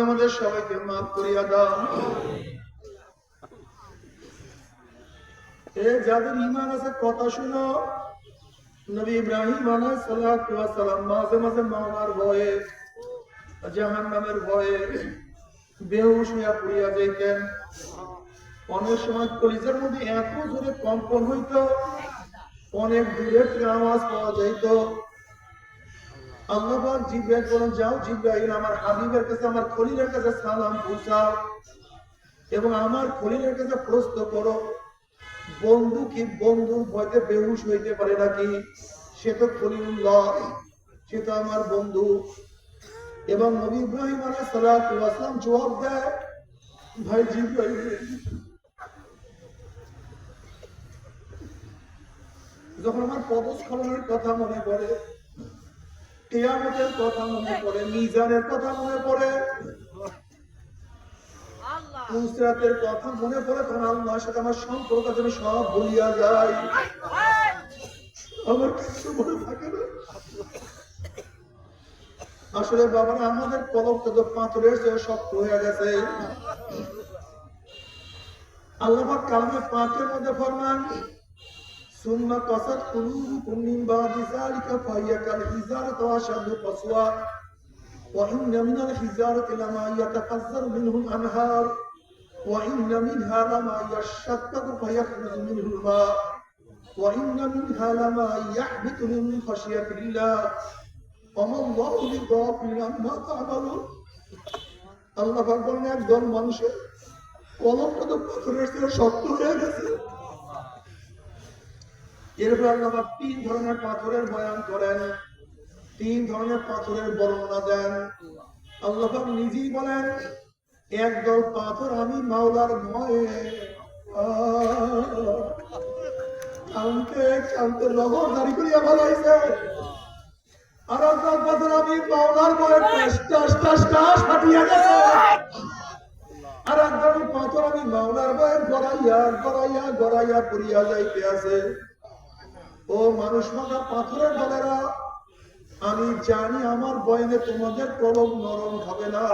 আমাদের সবাইকে মাফ করিয়া দাও। যাদের ঈমান আছে কথা শুনো। নবী ইব্রাহিম আলাইহিস সালাতু ওয়াস সালাম মাঝে মাঝে মাওলার ভয়ে, জাহান্নামের ভয়ে বেহুশ হইয়া পড়িয়া যাইতেন। অনেক সময় কলিজার মধ্যে এত জোরে কম্পন হইত, অনেক দূরে থেকে আওয়াজ পাওয়া যাইত। আল্লাহ পাক জিবরাইল বলেন, যাও জিবরাইল, আমার হাবিবের কাছে, আমার খলিলের কাছে সালাম পৌঁছাও এবং আমার খলিলের কাছে প্রশ্ন করো, বন্ধু কি বন্ধুর ভয়তে বেহুশ হইতে পারে নাকি? সে তো খলিলুল্লাহ, সে তো আমার বন্ধু। এবং নবী ইব্রাহিম আলাইহিস সালাতু ওয়াস সালাম জবাব দেয়, ভাই জিবরাইল, যখন আমার পদস্খলনের কথা মনে পড়ে, কিয়ামতের কথা মনে পড়ে, মিজানের কথা মনে পড়ে, নুসরাতের কথা মনে পড়ে, তখন আল্লাহর সাথে আমার সম্পর্ক যেন সব ভুলিয়া যায়, আমার কিছু মনে থাকে না। আসলে বাবারা, আমাদের কলবটা তো পাথরের চেয়ে শক্ত হয়ে গেছে। আল্লাহ পাক কালামে পাকের মধ্যে ফরমান, সুম্মা কাসাত কুলুবুকুম মিন বাদি যালিকা ফাহিয়া কাল হিজারাতি ওয়া আশাদ্দু কাসওয়া ওয়া ইন্না মিনাল হিজারাতি লামা ইয়াতাফাজ্জারু মিনহুল আনহার ওয়া ইন্না মিনহা লামা ইয়াশাক্কাকু ফায়াখরুজু মিনহুল মা ওয়া ইন্না মিনহা লামা ইয়াহবিতু মিন খাশিয়াতিল্লাহ ওয়া মাল্লাহু বিগাফিলিন আম্মা তা'মালুন। আল্লাহ পাক বলেন, একজন মানুষের কলবটা তো পাথরের চেয়ে শক্ত হয়ে গেছে। এরপর আল্লাহ পাক 3 ধরনের পাথরের বয়ান করেন, 3 ধরনের পাথরের বর্ণনা দেন। আল্লাহ পাক নিজেই বলেন, একদল পাথর আমি মাওলার ভয়ে কানতে কানতে লবণ জারি করিয়া ফেলাইছে। আর একদল পাথর আমি মাওলার ভয়ে টাস টাস টাস ফাটিয়া গেছে। আর একদল পাথর আমি মাওলার ভয়ে গড়াইয়া গড়াইয়া গড়াইয়া পড়িয়া যাইতে আছে। ও মানুষ মাথা পাথরের দলেরা, আমি জানি আমার বয়নে তোমাদের কলম নরম হবে না।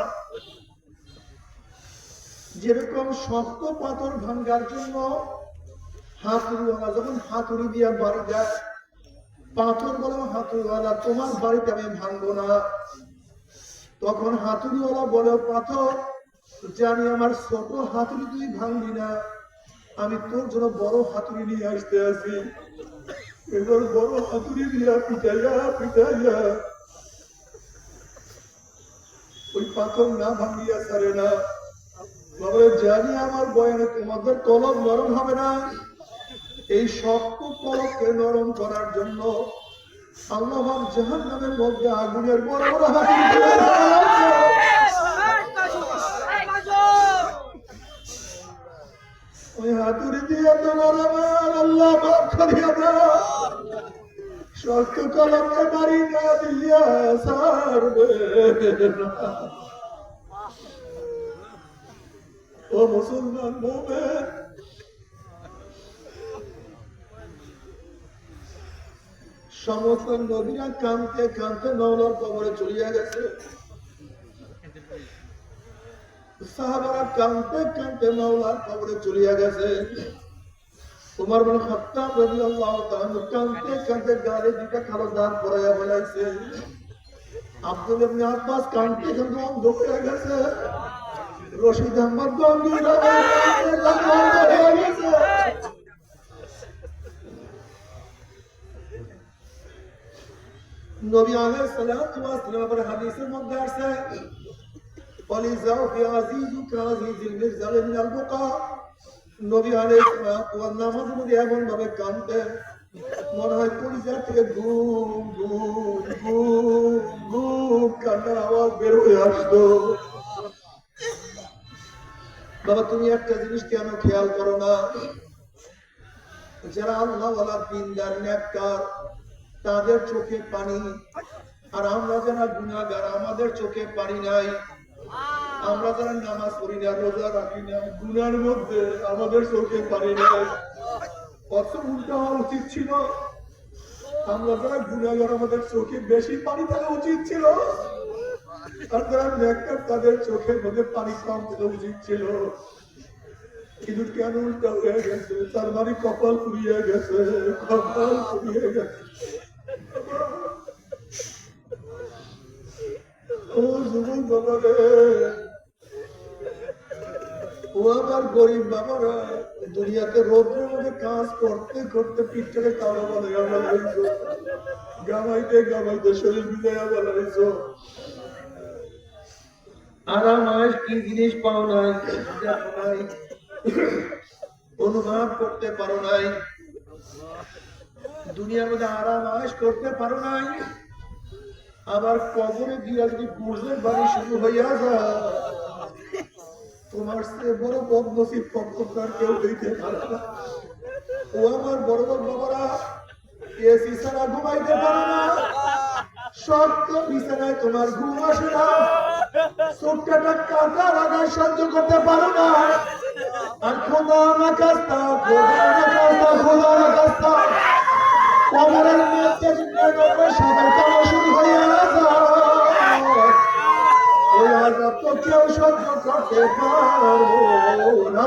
যেরকম শক্ত পাথর ভাঙ্গার জন্য হাতুড়িওয়ালা যখন হাতুড়ি দিয়ে বাড়ি দেয়, পাথর বলে, হাতুড়িওয়ালা তোমার বাড়িতে আমি ভাঙবো না। তখন হাতুড়িওয়ালা বলে, পাথর জানি আমার ছোট হাতুড়ি তুই ভাঙবি না, আমি তোর জন্য বড় হাতুড়ি নিয়ে আসতে আছি। এবার বড় হাতুড়ি দিয়া পিটাইয়া পিটাইয়া ওই পাথর না ভাঙিয়া ছাড়ে না। বাবা, জানি আমার বয়ানে তোমাদের কলম নরম হবে না। এই শক্ত কলমকে নরম করার জন্য আল্লাহ জাহান্নামের মধ্যে আগুনের বড় বড় হাতুড়ি ওই হাতুড়ি দিয়ে তোমার আমার আল্লাহ মাফ করিয়া দাও। শক্ত কলমকে বাড়ি না দিয়া ছাড়বে না। ও মুসলমান মুমিন, সমস্ত নবীরা কাঁদতে কাঁদতে মাওলার কবরে চলিয়া গেছে। সাহাবারা কাঁদতে কাঁদতে মাওলার কবরে চলিয়া গেছে। উমর বিন খাত্তাব রাদিয়াল্লাহু তাআলা কাঁদতে কাঁদতে গালে দুটো কালো দাগ পরাইয়া ফেলাইছে। আব্দুল ইবনে আব্বাস কাঁদতে কাঁদতে অন্ধ হয়ে গেছে। রশিদ আহমদ গঙ্গির হয়ে গেছে। নবী আলাইহিস সালাতু ওয়াস সালামের হাদিসের মধ্যে আছে, ওয়ালিজাউ ফি আজিজুকা আজিজিল মিরজাল মিনাল বুকা। নবী আলাইহিস সালাতু ওয়াস নামাজের মধ্যে এমন ভাবে কাঁদতেন, মনে হয় কলিজা থেকে ঘুম ঘুম ঘুম ঘুম কান্নার আওয়াজ বের হয়ে আসতো। বাবা, তুমি একটা জিনিস কেন খেয়াল করো না? যারা আল্লাহওয়ালা দিনদার নেককার, তাদের চোখে পানি, আর আমরা যারা গুনাহগার, আমাদের চোখে পানি নাই। আমরা যারা নামাজ পড়ি না, রোজা রাখি না, গুনার মধ্যে আমাদের চোখে পানি নাই। কত উল্টা হওয়া উচিত ছিল। আমরা যারা গুনাহগার, আমাদের চোখে বেশি পানি থাকা উচিত ছিল। আর তারা নেককার, তাদের চোখের মধ্যে পানি কম দেওয়া উচিত ছিল, কিন্তু কেন উল্টা হয়ে গেছে? তার মানে কপাল পুড়িয়ে গেছে, কপাল পুড়িয়ে গেছে। ও যুবক বাবা রে, ও আমার গরিব বাবারা, দুনিয়াতে রোদ্রের মধ্যে কাজ করতে করতে পিঠটাকে কালো বানাইয়া বলাইছ, গামাইতে গামাইতে শরীর বিদায়া বলাইছ। আরাম আয়েশ কি জিনিস পাও নাই, দেখো নাই, অনুভব করতে পারো নাই। দুনিয়ার মধ্যে আরাম আয়েশ করতে পারো নাই, আবার কবরে গিয়া যদি গুর্জের বাড়ি শুরু হইয়া যায়, তোমার সে বড় বদনসিব পক্ষকার কেউ হইতে পারে না। ও আমার বড় বড় বাবারা, এসি ছাড়া ঘুমাইতে পারো না, শক্ত বিছানায় তোমার ঘুম আসে না, চোখটা কাটা লাগায় সহ্য করতে পারো না। আর খোদা না কাস্তা, খোদা না কাস্তা, খোদা না কাস্তা, কবরের মধ্যে সাঁতার কাটা শুরু হইয়া যায়, ওই আযাব তো কেউ সহ্য করতে পারবো না।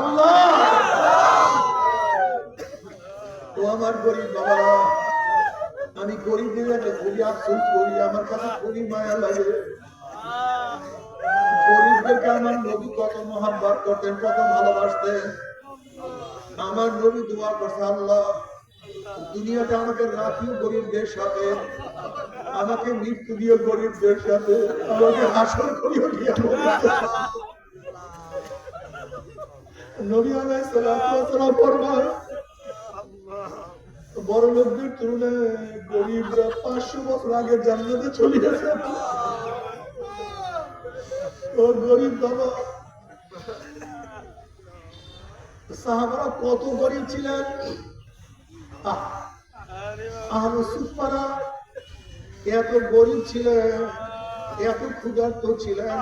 ও আমার গরিব বাবারা, আমি গরিবদের একটা খুবই আফসোস করি, আমার কাছে খুবই মায়া লাগে। গরিবদেরকে আমার নবী কত মহাব্বত করতেন, কত ভালোবাসতেন। আমার নবী দোয়া করছে, আল্লাহ দুনিয়াতে আমাকে রাখি গরিবদের সাথে, আমাকে মৃত্যু দিও গরিবদের সাথে, আমাকে হাসর করিও দিয়া। নবী আলাইহিস সালাতু ওয়াস সালাম ফরমান, বড় লোকদের তুলনায় গরিবরা 500 বছর আগে জান্নাতে চলে গেছে। ও গরিব বাবা, সাহাবারা কত গরিব ছিলেন। আহলে সুফারা এত গরিব ছিলেন, এত ক্ষুধার্ত ছিলেন,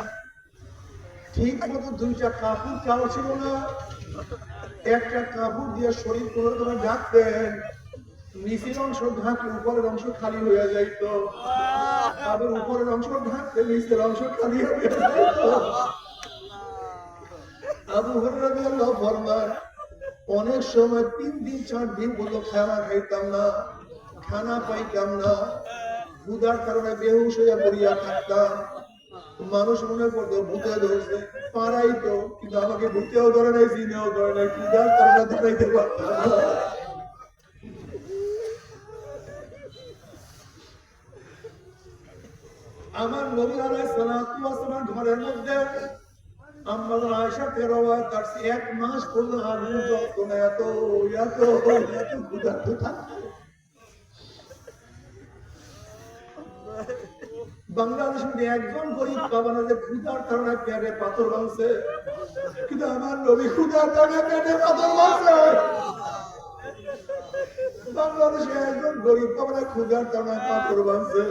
ঠিক মতো দুইটা কাপড় চাও ছিল না। একটা কাপড় দিয়ে শরীর কোনো রকমে ঢাকতেন, নিচের অংশ ঢাকলে উপরের অংশ খালি হয়ে যাইত, আবার উপরের অংশ ঢাকতে নিচের অংশ খালি হয়ে যাইত। আবু হুরায়রা রাদিয়াল্লাহু ফরমান, অনেক সময় 3 দিন 4 দিন বললো খানা খাইতাম না, খানা পাইতাম না, ক্ষুধার কারণে বেহুশ হইয়া পড়িয়া থাকতাম। মানুষ মনে করতো ভূতে ধরছে, পারাই তো, কিন্তু আমাকে ভূতেও ধরে নাই, জিনেও ধরে নাই, ক্ষুধার কারণে ধরাইতে পারতাম না। আমার নবী আলাইহিস সালাতু ওয়াস সালাম ঘরের মধ্যে আম্মা আয়েশা রওয়ায়াত আছে, 1 মাস পর্যন্ত আগুন জ্বলতো না, এত ক্ষুধার্ত থাকতো। বাংলাদেশের মধ্যে একজন গরিব পাবে না যে ক্ষুধার কারণে পেটে পাথর ভাঙছে, কিন্তু আমার নবী ক্ষুধার কারণে পেটে পাথর ভাঙছে। বাংলাদেশে একজন গরিব পাবে না ক্ষুধার কারণে পাথর ভাঙছে,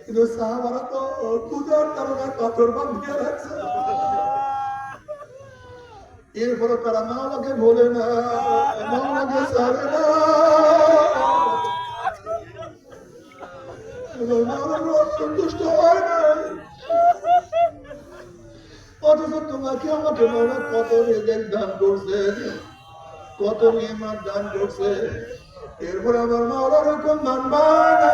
কিন্তু সাহাবারা তো ক্ষুধার কারণে পাথর ভাঙিয়ে রাখছে। এরপরে তারা মাওলাকে বলে না, মাওলাকে ছাড়ে না, সন্তুষ্ট হয় না। অথচ তোমাকে আমাকে মাওলা কত রেজেক দান করছে, কত নিয়ামত দান করছে, এরপরে আমার মাওলার হুকুম মানবা না,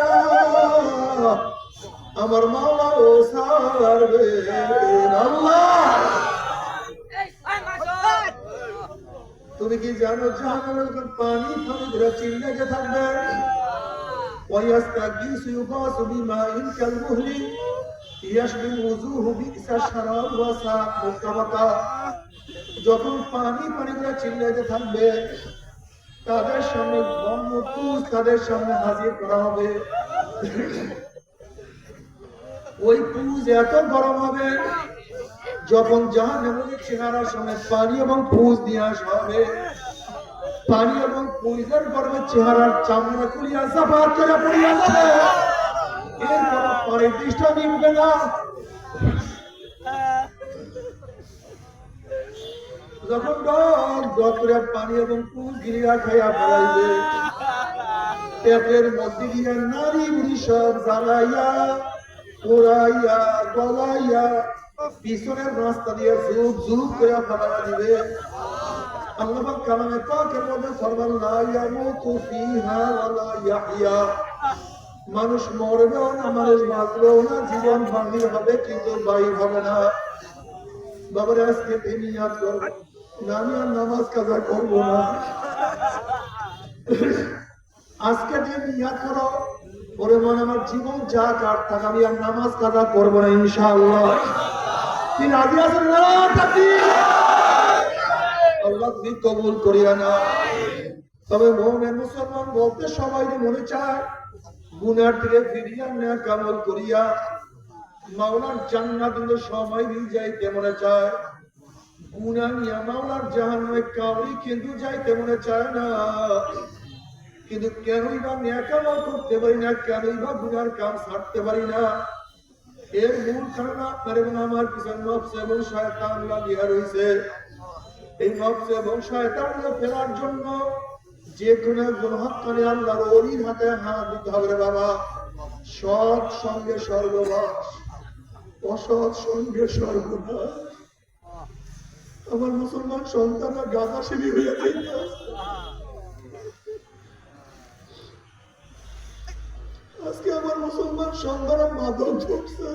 আমার মাওলা ও ছাড়বে আল্লাহ। তুমি কি জানো জাহান্নামে যখন পানি পানি ধরে চিল্লাতে থাকবে, ويستغيث يغاث بماء كالمهل يشبه الوجوه بئس الشراب وساءت مرتفقا। যখন পানি পানি করে চিল্লাতে থাকবে, তাদের সামনে বন্য পুষ তাদের সামনে হাজির করা হবে। ওই পুষ এত গরম হবে, যখন জাহান্নামের চেহারার সামনে পানি এবং পুষ দিয়ে আসা হবে, পানি এবং পুইজের গরমে চেহারার চামড়া খুলিয়া সাফাত করে পড়িয়া যাবে, এরপর পরে দৃষ্টা নিবে না। যখন ডক্টরের পানি এবং পুষ গিলিয়া খাইয়া পড়াইবে, পেটের মধ্যে দিয়ে নারী বুড়ি সব জ্বালাইয়া পোড়াইয়া পলাইয়া পিছনের রাস্তা দিয়ে যুগ যুগ করে ফেলা দিবে। আল্লাহ পাক কালামে পাকের মধ্যে ফরমান লা ইয়ামুতু ফিহা ওয়া লা ইয়াহইয়া, মানুষ মরবেও না, মানুষ বাঁচবেও না, জীবন বাহির হবে কিন্তু বাহির হবে না। বাবার আজকে নিয়াত করব না, আমি আর নামাজ কাজা করব না। আজকে দিয়ে নিয়াত করো, ওরে মনে আমার জীবন যা কাট থাক আমি আর নামাজ কাজা করব না ইনশাআল্লাহ। কি রাজি আছেন না? তাকবীর! আল্লাহ তুমি কবুল করিয়া না। তবে মুমিন মুসলমান বলতে সবাই মনে চায় গুনার থেকে ফিরিয়া নেক আমল করিয়া মাওলার জান্নাত সময় নিয়ে যাইতে মনে চায়। গুনাহ নিয়ে মাওলার জাহান্নামে কাউরি কিন্তু যাইতে মনে চায় না। কিন্তু কেনই বা নেক আমল করতে পারি না, কেনই বা গুনার কাজ ছাড়তে পারি না? এর মূল কারণ আপনার এবং আমার পিছনে নফস এবং শয়তান লাগিয়া রয়েছে। এই নফস এবং শয়তানকে ফেরার জন্য যে কোনো একজন হক্কানি আল্লাহর ওলির হাতে হাত দিতে হবে রে বাবা। সৎ সঙ্গে স্বর্গবাস, অসৎ সঙ্গে সর্বনাশ। আমার মুসলমান সন্তানরা গাঁজাসেবী হয়ে যাইতে আজকে আমার মুসলমান সন্তানরা মাদক ঢুকছে।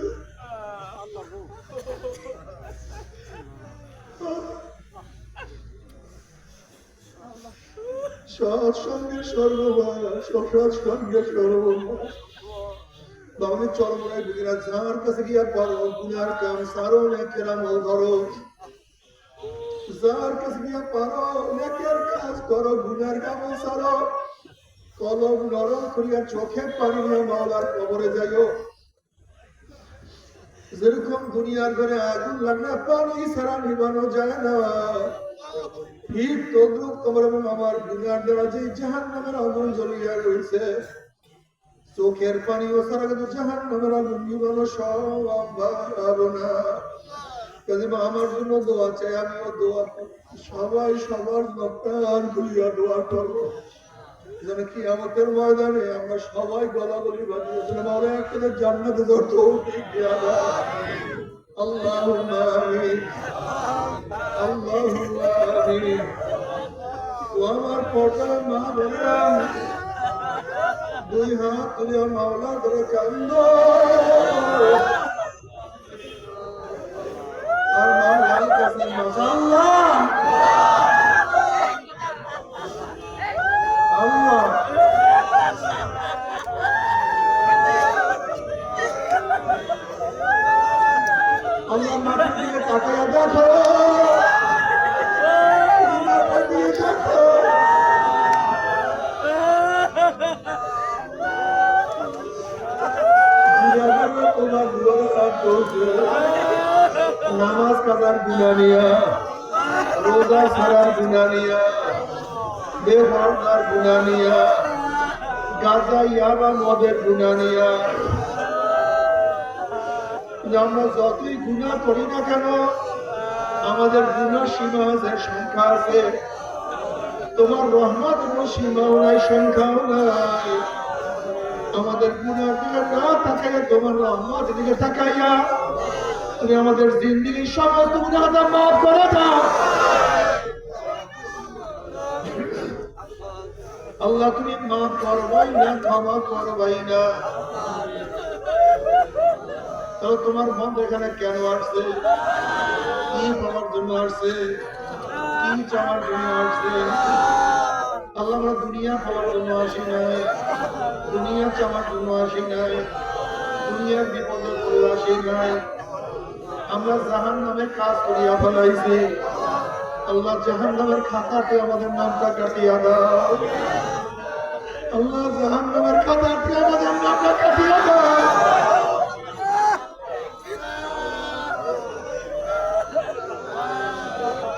সৎ সঙ্গে সর্বনাশ, অসৎ সঙ্গে সর্বনাশ। বাবা চরমরায় বুঝিনা যার কাছে গিয়া পারো গুনার কাম সারো, নেকের আমল ধরো। যার কাছে গিয়া পারো নেকের কাজ করো, গুনার কাম সারো। কলম নরম করিয়া চোখে পানি নিয়ে মাওলার কবরে যাইও। যেরকম দুনিয়ার ঘরে আগুন লাগলে পানি ছাড়া নিবানো যায় না, ঠিক তদ্রুপ তোমার এবং আমার গুনার দ্বারা যে জাহান্নামের আগুন জ্বলিয়া রয়েছে, চোখের পানি ও ছাড়া কিন্তু জাহান্নামের আগুন নিবানো সম্ভব না। আমার জন্য দোয়া চাই, আমিও দোয়া করি। সবাই সবার নকটান খুলিয়া দোয়া করবো যেন কিয়ামতের ময়দানে আমরা সবাই গলাগলি বাজিয়েছিলাম আমরা একটা জান্নাতে ধরতে। আল্লাহুম্মা আমিন, আল্লাহুম্মা আমিন। ও আমার পর্দার মা বোনেরা, দুই হাত তুলে মাওলা ধরে কান্দো আর মাওলার কাছে মাশাআল্লাহ আল্লাহ। আল্লাহ মাটির দিকে তাকাইয়া দেখো, মাটির দিকে দেখো। তোমার নামাজ কাজার গুণা নিয়া, রোজা ছাড়ার গুণা নিয়া, বেপরদার গুণা নিয়া, গাঁজা ইয়াবা মদের গুণা নিয়া, আমরা যতই গুণা করি না কেন আমাদের গুণার সীমা আছে, সংখ্যা আছে। তোমার রহমত কোনো সীমাও নাই, সংখ্যাও নাই। আমাদের গুনার দিকে না তাকাইয়া তোমার রহমত দিকে তাকাইয়া তুমি আমাদের জিন্দেগীর সমস্ত গুনাহটা মাফ করে দাও আল্লাহ। তুমি মাফ করবাই না, ক্ষমা করবাই না। তো তোমার মন এখানে কেন আসছে? কি পাওয়ার জন্য আসছে? কি চাওয়ার জন্য আসছে? আল্লাহ আমরা দুনিয়া পাওয়ার জন্য আসি নাই, দুনিয়া চাওয়ার জন্য আসি নাই, দুনিয়ার বিপদে পড়ে আসি নাই। আমরা জাহান্নামের কাজ করিয়া ফেলাইছি। আল্লাহ জাহান্নামের খাতাতে আমাদের নামটা কাটিয়া দাও। আল্লাহ জাহান্নামের খাতাতে আমাদের নামটা কাটিয়া দাও।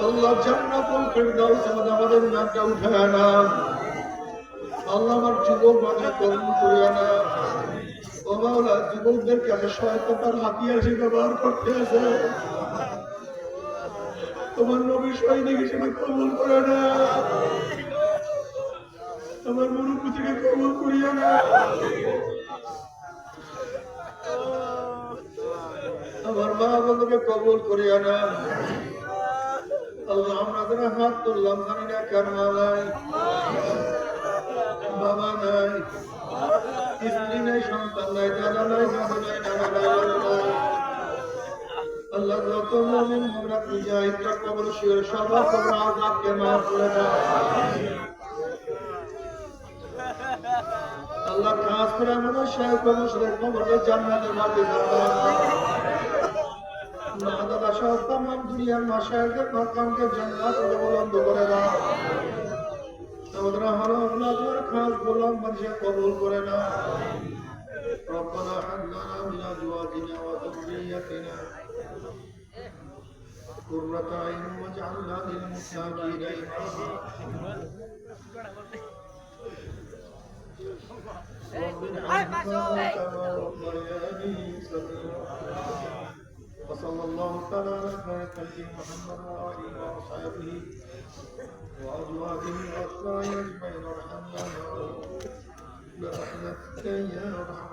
আল্লাহ জান্নাতুল ফিরদাউসে আমাদের নামটা উঠায় না। আল্লাহ আমার যুবক বাঁধা কবুল করিয়া না। ও মাওলা, যুবকদের কাছে শয়তান তার হাতিয়ার হিসেবে ব্যবহার করতে আছে। তোমার নবী সৈনিক হিসেবে কবুল করে না। আমার মুরব্বী থেকে কবুল করিয়া না। আমার মা বন্ধুকে কবুল করিয়া না আল্লাহ আমরা যারা হাত তুললাম জানি না কার মা নাই বাবা নাই স্ত্রী নাই সন্তান নাই দাদা নাই দাদা নাই নানা নাই আল্লাহ যত মুমিন মুমিনাত মুজাহিদরা কবর শিওর সবার কবর আযাবকে মাফ করে দাও আল্লাহ খাস করে আমাদের শায়খ মুশরিক কবরকে জান্নাতের মাটি বানাও আল্লাহ দাদা সহ तमाम দুনিয়ার মাশায়েখের মাকামকে জান্নাতে বুলন্দ করে দাও আমাদের হারাম আপনাদের খাস গোলাম বানিয়ে কবুল করে নাও ربنا هب لنا من ازواجنا وذريتنا قرة أعين واجعلنا للمتقين إماما رب ارحمهما كما ربياني صغيرا وصلى الله تعالى على خير خلق محمد وآله وصحبه وأزواجه وأتباعه أجمعين وارحمنا برحمتك يا أرحم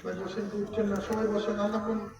الراحمين.